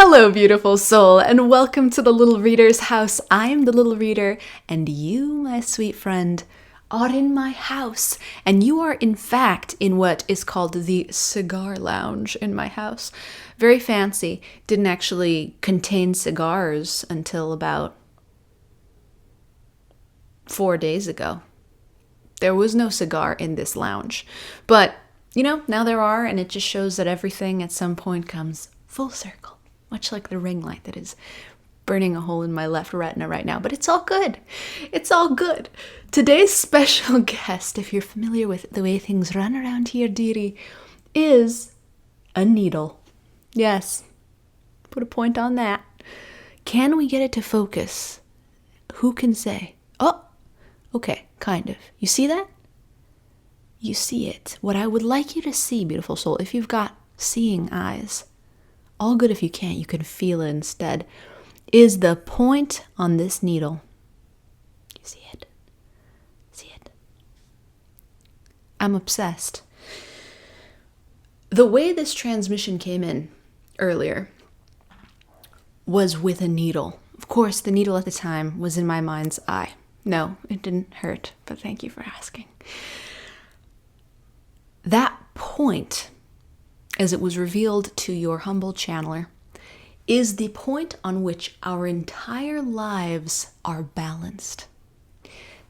Hello, beautiful soul, and welcome to the Little Reader's house. I am the Little Reader, and you, my sweet friend, are in my house. And you are, in fact, in what is called the cigar lounge in my house. Very fancy. Didn't actually contain cigars until about 4 days ago. There was no cigar in this lounge. But, now there are, and it just shows that everything at some point comes full circle. Much like the ring light that is burning a hole in my left retina right now. But it's all good. It's all good. Today's special guest, if you're familiar with the way things run around here, dearie, is a needle. Yes. Put a point on that. Can we get it to focus? Who can say? Oh, okay, kind of. You see that? You see it. What I would like you to see, beautiful soul, if you've got seeing eyes, all good if you can't, you can feel it instead, is the point on this needle. You see it? See it? I'm obsessed. The way this transmission came in earlier was with a needle. Of course, the needle at the time was in my mind's eye. No, it didn't hurt, but thank you for asking. That point, as it was revealed to your humble channeler, is the point on which our entire lives are balanced.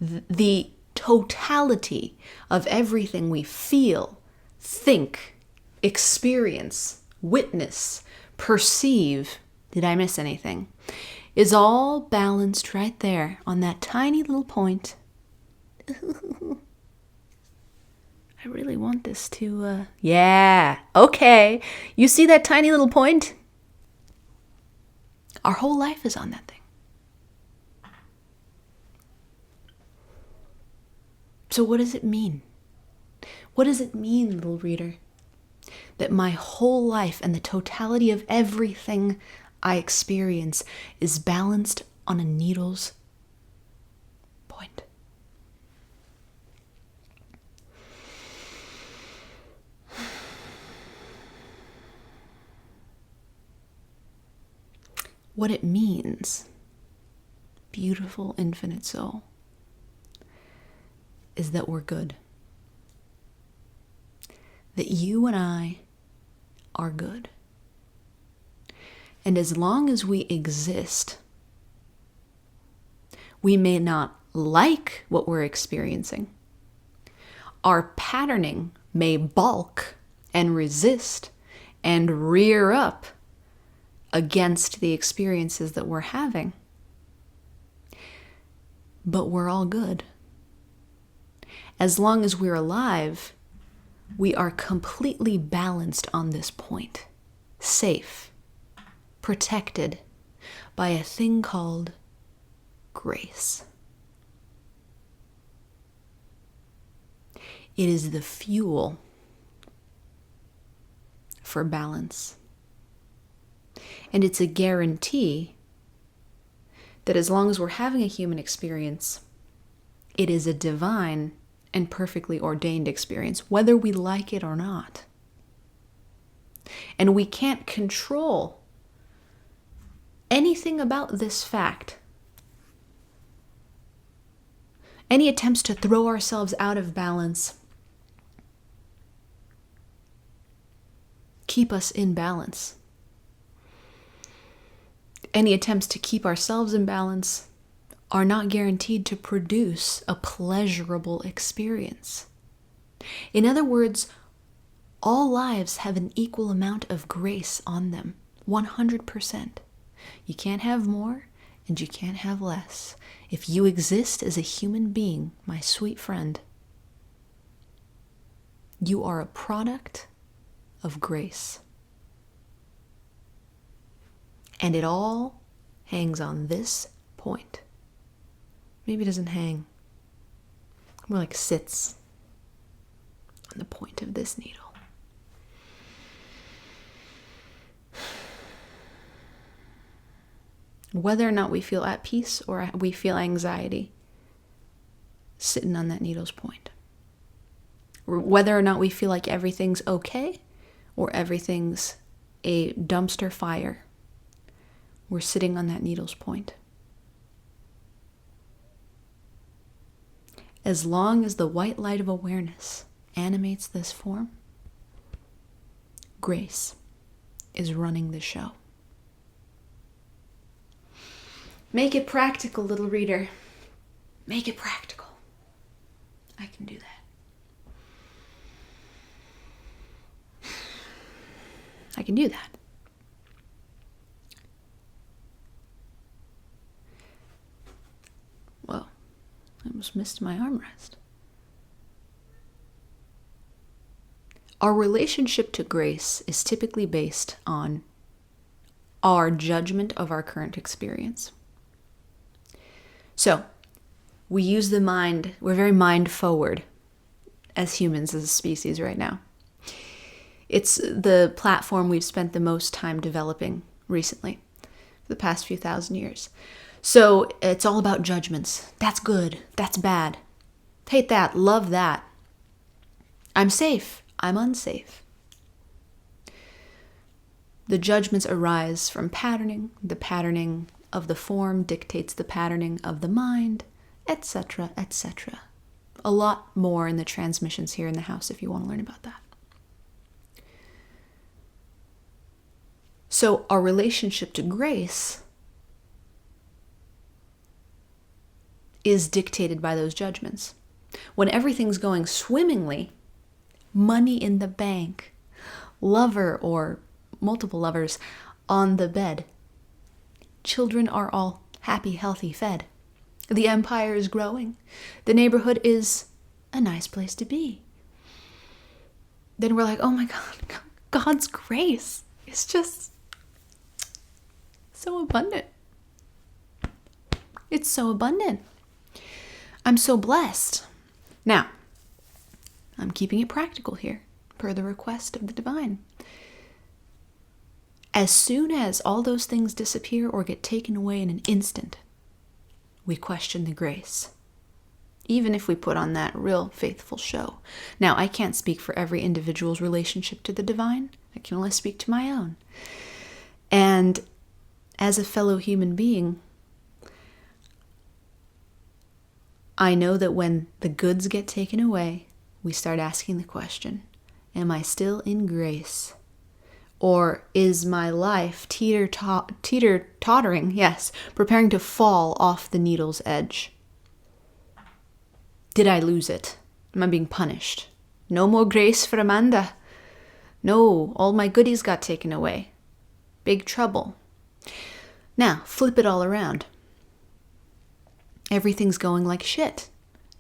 The totality of everything we feel, think, experience, witness, perceive, did I miss anything, is all balanced right there on that tiny little point. I really want this to, yeah, okay. You see that tiny little point? Our whole life is on that thing. So what does it mean? What does it mean, little reader, that my whole life and the totality of everything I experience is balanced on a needle's point? What it means, beautiful infinite soul, is that we're good. That you and I are good. And as long as we exist, we may not like what we're experiencing. Our patterning may balk and resist and rear up against the experiences that we're having. But we're all good. As long as we're alive, we are completely balanced on this point. Safe, protected by a thing called grace. It is the fuel for balance. And it's a guarantee that as long as we're having a human experience, it is a divine and perfectly ordained experience, whether we like it or not. And we can't control anything about this fact. Any attempts to throw ourselves out of balance keep us in balance. Any attempts to keep ourselves in balance are not guaranteed to produce a pleasurable experience. In other words, all lives have an equal amount of grace on them, 100%. You can't have more and you can't have less. If you exist as a human being, my sweet friend, you are a product of grace. And it all hangs on this point. Maybe it doesn't hang. More like sits on the point of this needle. Whether or not we feel at peace or we feel anxiety, sitting on that needle's point. Whether or not we feel like everything's okay or everything's a dumpster fire We're sitting on that needle's point. As long as the white light of awareness animates this form, grace is running the show. Make it practical, little reader. Make it practical. I can do that. I can do that. Well, I almost missed my armrest. Our relationship to grace is typically based on our judgment of our current experience. So, we use the mind, we're very mind forward as humans, as a species right now. It's the platform we've spent the most time developing recently, for the past few thousand years. So it's all about judgments. That's good. That's bad. Hate that. Love that. I'm safe. I'm unsafe. The judgments arise from patterning. The patterning of the form dictates the patterning of the mind, etc., etc. A lot more in the transmissions here in the house if you want to learn about that. So our relationship to grace is dictated by those judgments. When everything's going swimmingly, money in the bank, lover or multiple lovers on the bed, children are all happy, healthy, fed, the empire is growing, the neighborhood is a nice place to be, then we're like, oh my God, God's grace is just so abundant. It's so abundant. I'm so blessed. Now, I'm keeping it practical here, per the request of the divine. As soon as all those things disappear or get taken away in an instant, we question the grace, even if we put on that real faithful show. Now, I can't speak for every individual's relationship to the divine. I can only speak to my own. And as a fellow human being, I know that when the goods get taken away, we start asking the question, am I still in grace? Or is my life teeter-tottering, yes, preparing to fall off the needle's edge? Did I lose it? Am I being punished? No more grace for Amanda. No, all my goodies got taken away. Big trouble. Now, flip it all around. Everything's going like shit.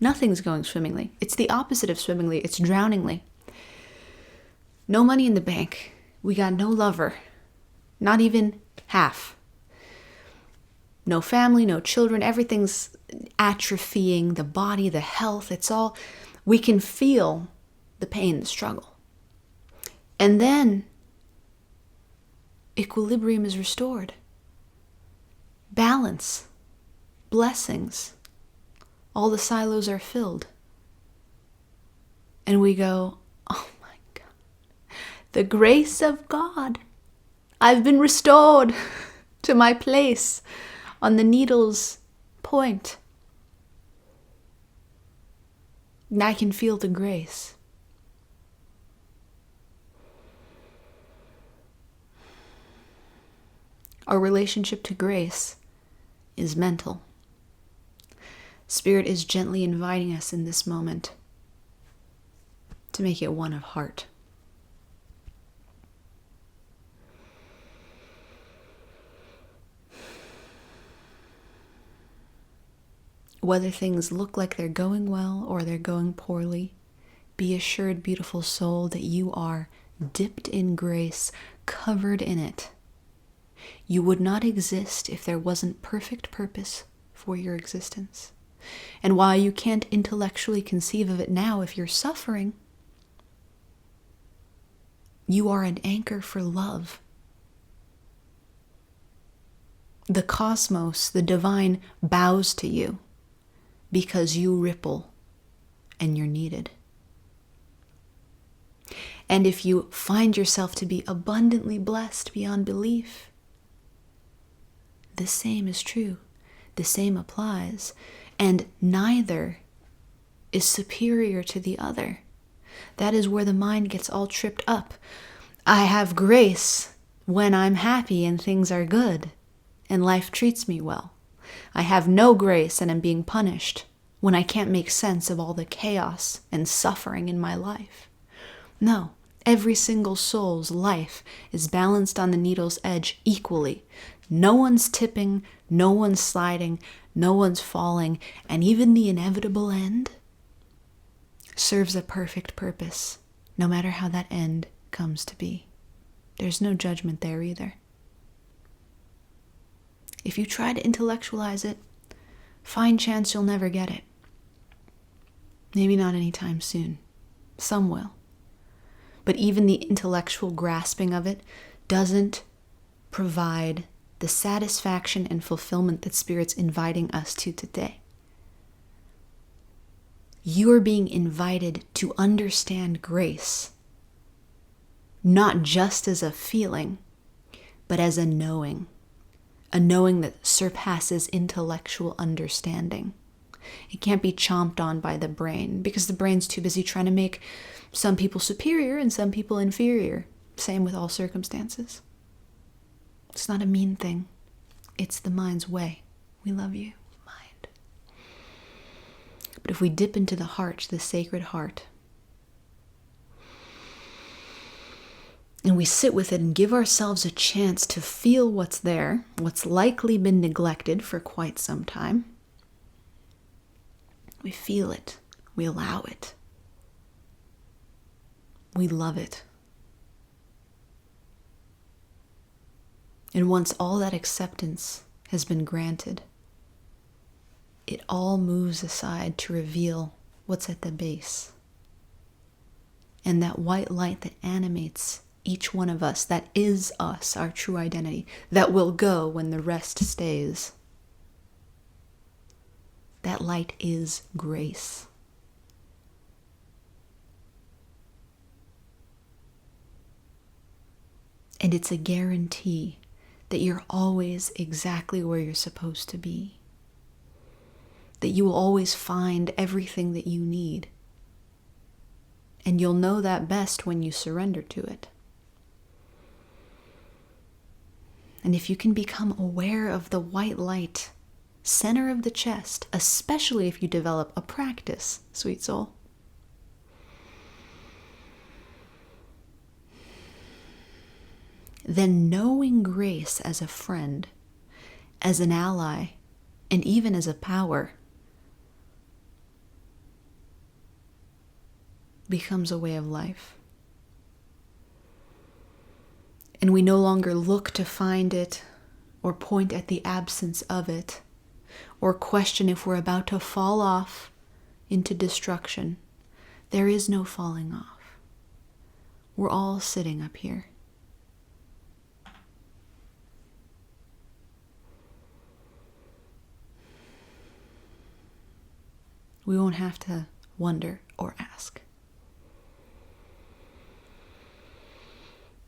Nothing's going swimmingly. It's the opposite of swimmingly. It's drowningly. No money in the bank. We got no lover. Not even half. No family, no children. Everything's atrophying. The body, the health, it's all... We can feel the pain, the struggle. And then equilibrium is restored. Balance. Blessings. All the silos are filled. And we go, oh my God, the grace of God. I've been restored to my place on the needle's point. And I can feel the grace. Our relationship to grace is mental. Spirit is gently inviting us in this moment to make it one of heart. Whether things look like they're going well or they're going poorly, be assured, beautiful soul, that you are dipped in grace, covered in it. You would not exist if there wasn't perfect purpose for your existence. And while you can't intellectually conceive of it now, if you're suffering, you are an anchor for love. The cosmos, the divine, bows to you because you ripple and you're needed. And if you find yourself to be abundantly blessed beyond belief, the same is true. The same applies. And neither is superior to the other. That is where the mind gets all tripped up. I have grace when I'm happy and things are good and life treats me well. I have no grace and am being punished when I can't make sense of all the chaos and suffering in my life. No, every single soul's life is balanced on the needle's edge equally. No one's tipping, no one's sliding, no one's falling, and even the inevitable end serves a perfect purpose, no matter how that end comes to be. There's no judgment there either. If you try to intellectualize it, fine chance you'll never get it. Maybe not anytime soon. Some will. But even the intellectual grasping of it doesn't provide the satisfaction and fulfillment that Spirit's inviting us to today. You are being invited to understand grace, not just as a feeling, but as a knowing that surpasses intellectual understanding. It can't be chomped on by the brain because the brain's too busy trying to make some people superior and some people inferior. Same with all circumstances. It's not a mean thing. It's the mind's way. We love you, mind. But if we dip into the heart, the sacred heart, and we sit with it and give ourselves a chance to feel what's there, what's likely been neglected for quite some time, we feel it. We allow it. We love it. And once all that acceptance has been granted, it all moves aside to reveal what's at the base. And that white light that animates each one of us, that is us, our true identity, that will go when the rest stays. That light is grace. And it's a guarantee that you're always exactly where you're supposed to be. That you will always find everything that you need. And you'll know that best when you surrender to it. And if you can become aware of the white light, center of the chest, especially if you develop a practice, sweet soul, then knowing grace as a friend, as an ally, and even as a power becomes a way of life. And we no longer look to find it or point at the absence of it or question if we're about to fall off into destruction. There is no falling off. We're all sitting up here. We won't have to wonder or ask.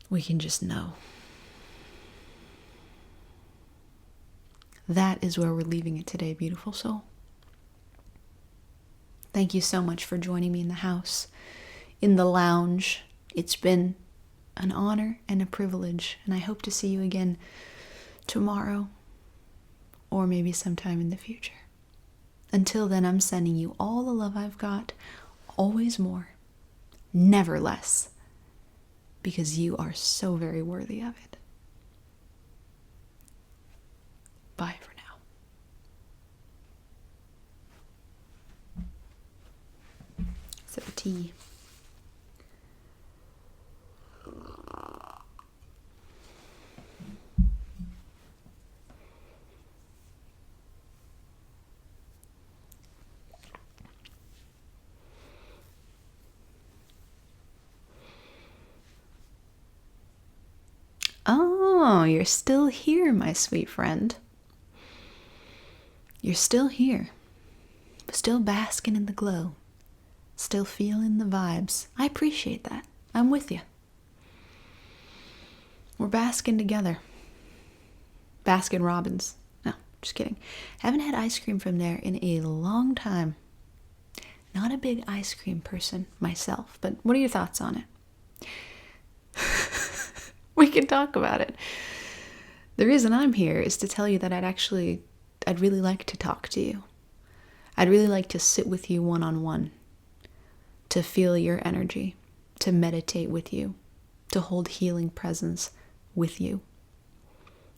We can just know. That is where we're leaving it today, beautiful soul. Thank you so much for joining me in the house, in the lounge. It's been an honor and a privilege, and I hope to see you again tomorrow or maybe sometime in the future. Until then, I'm sending you all the love I've got, always more, never less, because you are so very worthy of it. Bye for now. Sip of tea. Oh, you're still here, my sweet friend. You're still here. Still basking in the glow. Still feeling the vibes. I appreciate that. I'm with you. We're basking together. Baskin Robbins. Just kidding. Haven't had ice cream from there in a long time. Not a big ice cream person myself, but what are your thoughts on it? We can talk about it. The reason I'm here is to tell you that I'd really like to talk to you. I'd really like to sit with you one-on-one, to feel your energy, to meditate with you, to hold healing presence with you.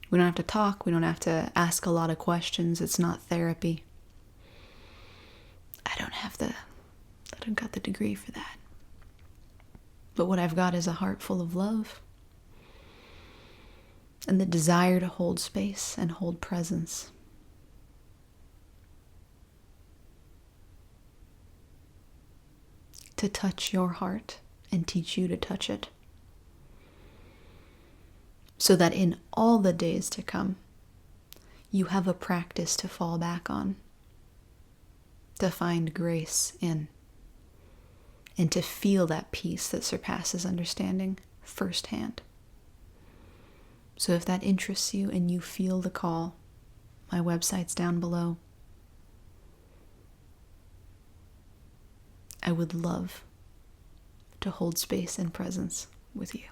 We don't have to talk. We don't have to ask a lot of questions. It's not therapy. I don't got the degree for that. But what I've got is a heart full of love and the desire to hold space and hold presence. To touch your heart and teach you to touch it. So that in all the days to come, you have a practice to fall back on, to find grace in, and to feel that peace that surpasses understanding firsthand. So if that interests you and you feel the call, my website's down below. I would love to hold space and presence with you.